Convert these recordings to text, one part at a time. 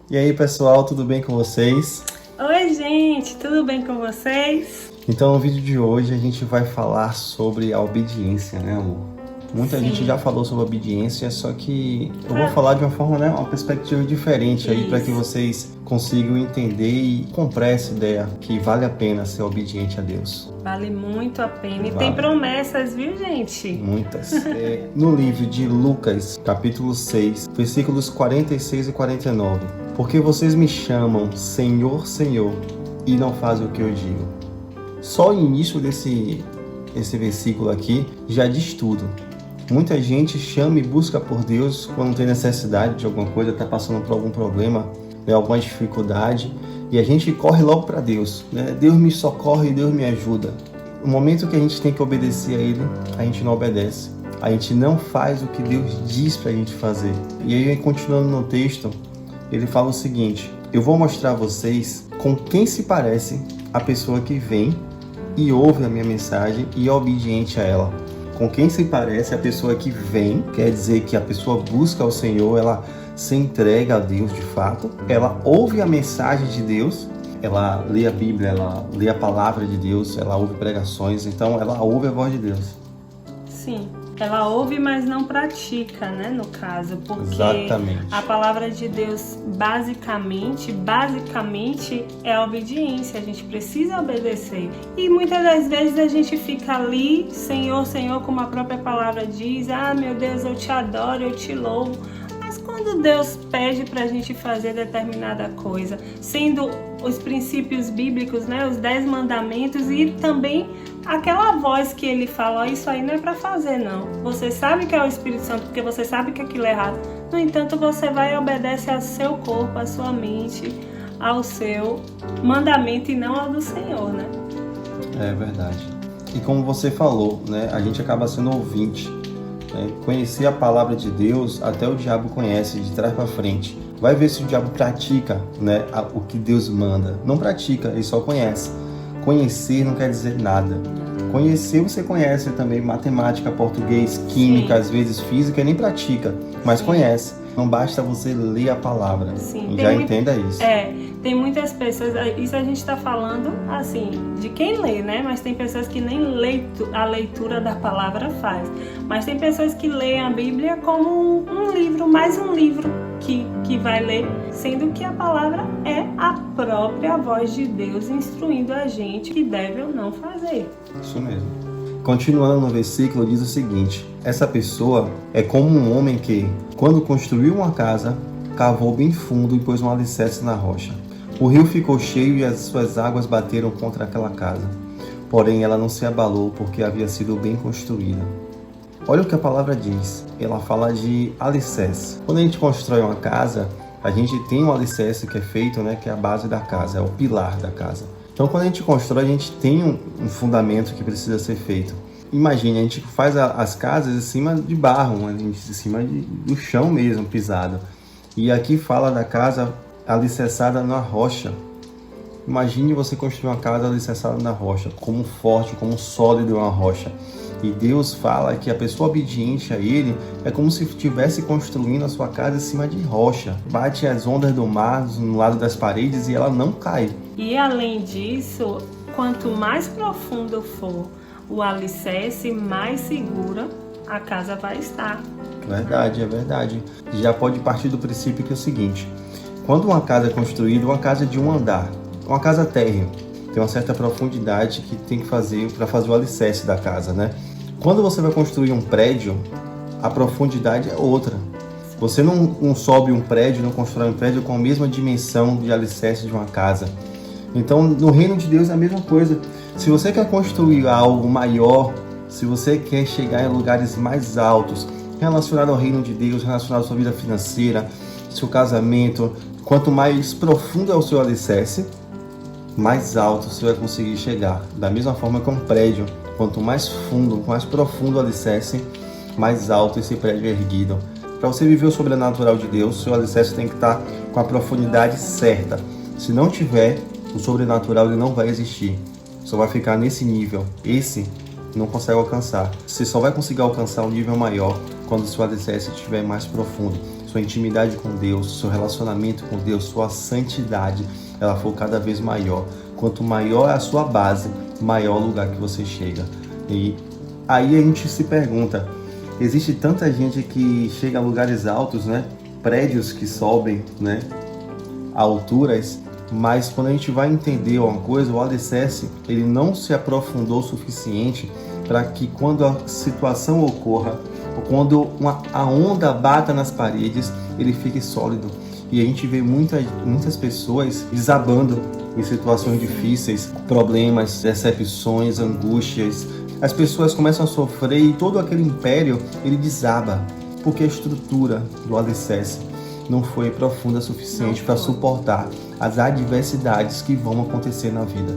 E aí, pessoal, tudo bem com vocês? Oi, gente, tudo bem com vocês? Então, no vídeo de hoje a gente vai falar sobre a obediência, né, amor? Muita gente já falou sobre obediência, só que eu vou falar de uma forma, né, uma perspectiva diferente aí para que vocês consigam entender e comprar essa ideia que vale a pena ser obediente a Deus. Vale muito a pena e tem promessas, viu, gente? Muitas. No livro de Lucas, capítulo 6, versículos 46 e 49. Porque vocês me chamam Senhor, Senhor, e não fazem o que eu digo. Só o início desse versículo aqui já diz tudo. Muita gente chama e busca por Deus quando tem necessidade de alguma coisa, está passando por algum problema, né, alguma dificuldade, e a gente corre logo para Deus, né? Deus me socorre, Deus me ajuda. No momento que a gente tem que obedecer a Ele, a gente não obedece. A gente não faz o que Deus diz para a gente fazer. E aí, continuando no texto, ele fala o seguinte: eu vou mostrar a vocês com quem se parece a pessoa que vem e ouve a minha mensagem e é obediente a ela. Com quem se parece a pessoa que vem, quer dizer que a pessoa busca o Senhor, ela se entrega a Deus de fato, ela ouve a mensagem de Deus, ela lê a Bíblia, ela lê a palavra de Deus, ela ouve pregações, então ela ouve a voz de Deus. Sim, ela ouve, mas não pratica, né, no caso, porque Exatamente. A palavra de Deus basicamente é a obediência, a gente precisa obedecer. E muitas das vezes a gente fica ali, Senhor, Senhor, como a própria palavra diz, meu Deus, eu te adoro, eu te louvo. Mas quando Deus pede para a gente fazer determinada coisa, sendo os princípios bíblicos, né, os 10 mandamentos e também aquela voz que ele fala, isso aí não é para fazer não. Você sabe que é o Espírito Santo, porque você sabe que aquilo é errado. No entanto, você vai e obedece ao seu corpo, à sua mente, ao seu mandamento e não ao do Senhor, né? É verdade. E como você falou, né, a gente acaba sendo ouvinte. Conhecer a palavra de Deus, até o diabo conhece de trás para frente. Vai ver se o diabo pratica, né, o que Deus manda. Não pratica, ele só conhece. Conhecer não quer dizer nada. Conhecer, você conhece também matemática, português, química, às vezes física, e nem pratica, mas conhece. Não basta você ler a palavra. Já entenda isso. Tem muitas pessoas, isso a gente está falando assim, de quem lê, né? Mas tem pessoas que nem a leitura da palavra faz. Mas tem pessoas que leem a Bíblia como um livro, mais um livro que vai ler, sendo que a palavra é a própria voz de Deus instruindo a gente que deve ou não fazer. Isso mesmo. Continuando no versículo, diz o seguinte: essa pessoa é como um homem que, quando construiu uma casa, cavou bem fundo e pôs um alicerce na rocha. O rio ficou cheio e as suas águas bateram contra aquela casa. Porém, ela não se abalou porque havia sido bem construída. Olha o que a palavra diz. Ela fala de alicerce. Quando a gente constrói uma casa, a gente tem um alicerce que é feito, né, que é a base da casa, é o pilar da casa. Então, quando a gente constrói, a gente tem um fundamento que precisa ser feito. Imagine, a gente faz as casas em cima de barro, em cima do chão mesmo, pisado. E aqui fala da casa alicerçada na rocha. Imagine você construir uma casa alicerçada na rocha, como forte, como sólido uma rocha. E Deus fala que a pessoa obediente a Ele é como se estivesse construindo a sua casa em cima de rocha. Bate as ondas do mar no lado das paredes e ela não cai. E além disso, quanto mais profundo for o alicerce, mais segura a casa vai estar. Verdade, é verdade. Já pode partir do princípio que é o seguinte: quando uma casa é construída, uma casa de um andar, uma casa térrea, tem uma certa profundidade que tem que fazer para fazer o alicerce da casa, né? Quando você vai construir um prédio, a profundidade é outra. Você não sobe um prédio, não constrói um prédio com a mesma dimensão de alicerce de uma casa. Então, no reino de Deus é a mesma coisa. Se você quer construir algo maior, se você quer chegar em lugares mais altos, relacionado ao reino de Deus, relacionado à sua vida financeira, seu casamento, quanto mais profundo é o seu alicerce, mais alto você vai conseguir chegar. Da mesma forma que um prédio, quanto mais fundo, mais profundo o alicerce, mais alto esse prédio é erguido. Para você viver o sobrenatural de Deus, seu alicerce tem que estar com a profundidade certa. Se não tiver, o sobrenatural ele não vai existir. Só vai ficar nesse nível. Esse não consegue alcançar. Você só vai conseguir alcançar um nível maior quando o seu alicerce estiver mais profundo. sua intimidade com Deus, seu relacionamento com Deus, sua santidade, ela for cada vez maior. Quanto maior é a sua base, maior o lugar que você chega. E aí a gente se pergunta, existe tanta gente que chega a lugares altos, né? Prédios que sobem, né? A alturas, mas quando a gente vai entender uma coisa, o alicerce, ele não se aprofundou o suficiente para que quando a situação ocorra, ou quando a onda bata nas paredes, ele fique sólido. E a gente vê muitas pessoas desabando em situações difíceis, problemas, decepções, angústias. As pessoas começam a sofrer e todo aquele império, ele desaba, porque a estrutura do alicerce não foi profunda o suficiente para suportar as adversidades que vão acontecer na vida.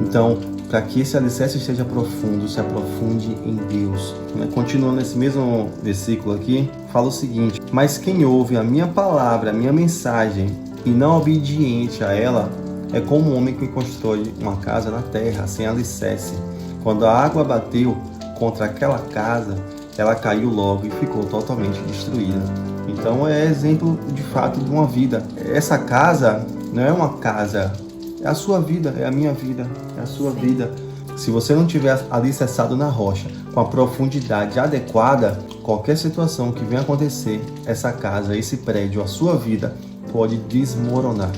Então, para que esse alicerce esteja profundo, se aprofunde em Deus. Continuando nesse mesmo versículo aqui, fala o seguinte: mas quem ouve a minha palavra, a minha mensagem, e não é obediente a ela, é como um homem que constrói uma casa na terra, sem alicerce. Quando a água bateu contra aquela casa, ela caiu logo e ficou totalmente destruída. Então é exemplo de fato de uma vida. Essa casa não é uma casa, é a sua vida, é a minha vida, é a sua vida. Se você não tiver alicerçado na rocha, com a profundidade adequada, qualquer situação que venha acontecer, essa casa, esse prédio, a sua vida pode desmoronar.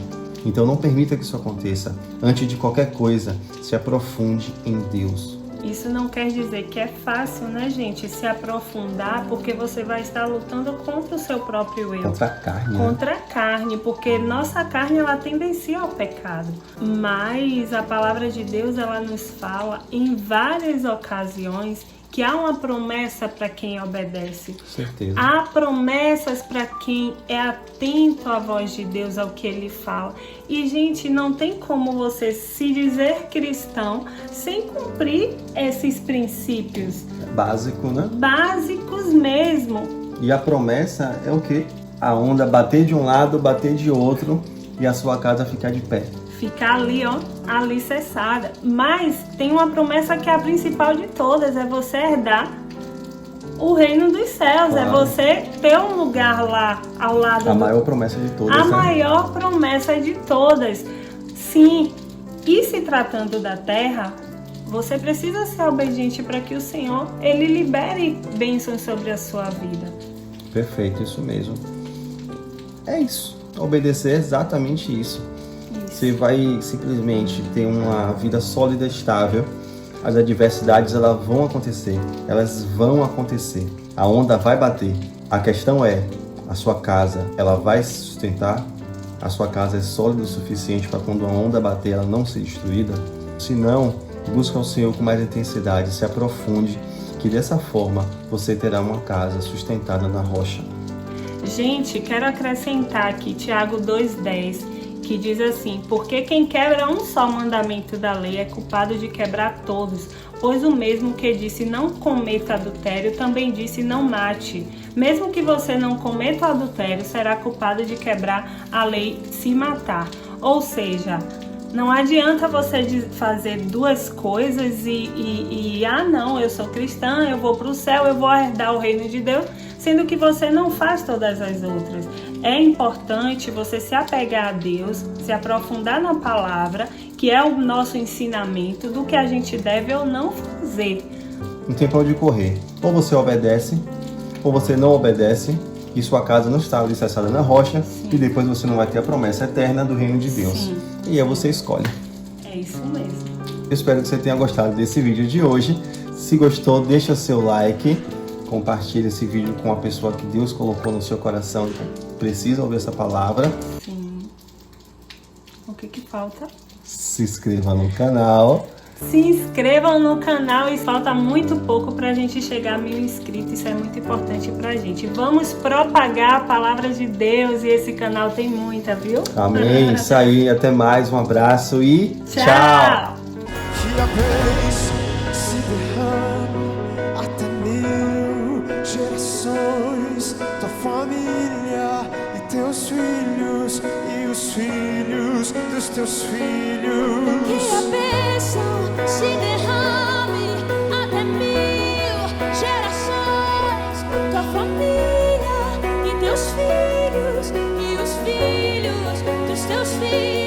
Então não permita que isso aconteça. Antes de qualquer coisa, se aprofunde em Deus. Isso não quer dizer que é fácil, né, gente, se aprofundar, porque você vai estar lutando contra o seu próprio eu. Contra a carne. Contra a carne, porque nossa carne, ela tendencia ao pecado. Mas a palavra de Deus, ela nos fala em várias ocasiões que há uma promessa para quem obedece. Certeza. Há promessas para quem é atento à voz de Deus, ao que Ele fala. E, gente, não tem como você se dizer cristão sem cumprir esses princípios. Básico, né? Básicos mesmo. E a promessa é o quê? A onda bater de um lado, bater de outro e a sua casa ficar de pé. Ficar ali, ó, alicerçada. Mas tem uma promessa que é a principal de todas, é você herdar o reino dos céus, claro. É você ter um lugar lá ao lado a maior promessa de todas. A maior promessa de todas. Sim, e se tratando da terra, você precisa ser obediente para que o Senhor, Ele libere bênçãos sobre a sua vida. Perfeito, isso mesmo. É isso. Obedecer é exatamente isso. Você vai simplesmente ter uma vida sólida e estável. As adversidades, elas vão acontecer. A onda vai bater. A questão é, a sua casa, ela vai se sustentar? A sua casa é sólida o suficiente para quando a onda bater, ela não ser destruída? Se não, busca o Senhor com mais intensidade, se aprofunde, que dessa forma você terá uma casa sustentada na rocha. Gente, quero acrescentar aqui Tiago 2,10, que diz assim: porque quem quebra um só mandamento da lei é culpado de quebrar todos, pois o mesmo que disse não cometa adultério, também disse não mate. Mesmo que você não cometa o adultério, será culpado de quebrar a lei se matar. Ou seja, não adianta você fazer duas coisas e não, eu sou cristã, eu vou para o céu, eu vou herdar o reino de Deus, sendo que você não faz todas as outras. É importante você se apegar a Deus, se aprofundar na palavra, que é o nosso ensinamento do que a gente deve ou não fazer. Não tem pra onde correr. Ou você obedece, ou você não obedece, e sua casa não está alicerçada na rocha, sim, e depois você não vai ter a promessa eterna do reino de Deus. Sim. E aí você escolhe. É isso mesmo. Eu espero que você tenha gostado desse vídeo de hoje. Se gostou, deixa seu like, compartilhe esse vídeo com a pessoa que Deus colocou no seu coração que precisa ouvir essa palavra. Sim. O que falta? Se inscreva no canal. Se inscrevam no canal e falta muito pouco para a gente chegar a 1000 inscritos, isso é muito importante para a gente. Vamos propagar a palavra de Deus e esse canal tem muita, viu? Amém, isso aí, até mais, um abraço e tchau! Que a bênção se derrame até 1000 gerações, tua família e teus filhos e os filhos dos teus filhos. Que a bênção se derrame até 1000 gerações, tua família e teus filhos. teus filhos.